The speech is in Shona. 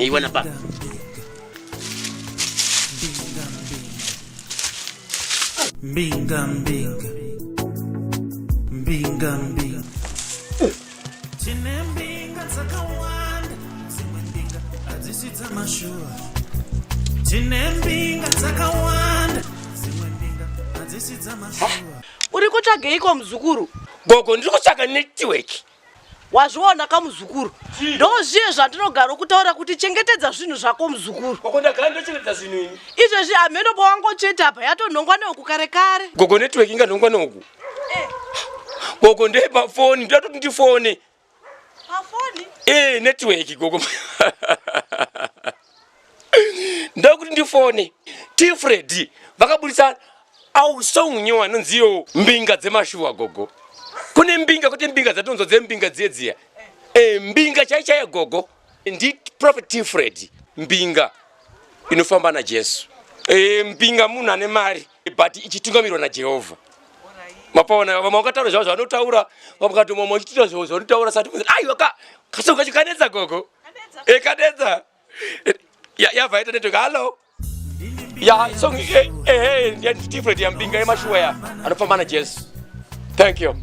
Iwana pa. Mbinga Tine mbinga dzakawanda dzimwe mbinga hadzisi dzamashua. Tine mbinga dzakawanda dzimwe mbinga hadzisi dzamashua. Uri kutsvageiko muzukuru? Gogo ndiri kutsvaga network. Wazviona kamuzukuru? Ndozviye zvandinogara kutaura kuti chengetedza zvinhu zvako muzukuru. Gogo ndagara ndochengetedza zvinhu ini. Izvezvi hameno pawangocheta apa yatonhongwa neuku kare kare. Gogo network inganhongwa neuku. Gogo ndepa phone ndatoti ndifone. Pafoni? Network gogo. Ndakuti ndifone. Tifred vakabudisa ausongunyowa nonziyo mbinga dzemashuwa gogo. Kune mbinga kuti mbinga dzatonzo dzembinga dziyedziya. Mbinga chaichaya gogo. Ndi Prophet Tifred mbinga inofamba na Jesu. Mbinga munhu ane mari but ichitungamirwa na Jehovah. Mapaona vamakataura zvavo zvanotaura vamukati mumwe uchitira zvavo zvanotaura sati aiwa kasoka chikanetsa gogo. Kanetsa. Yabva network. Hello. Ya song ya Tifred ya mbinga yemashuwa ya anofamba na Jesu. Thank you.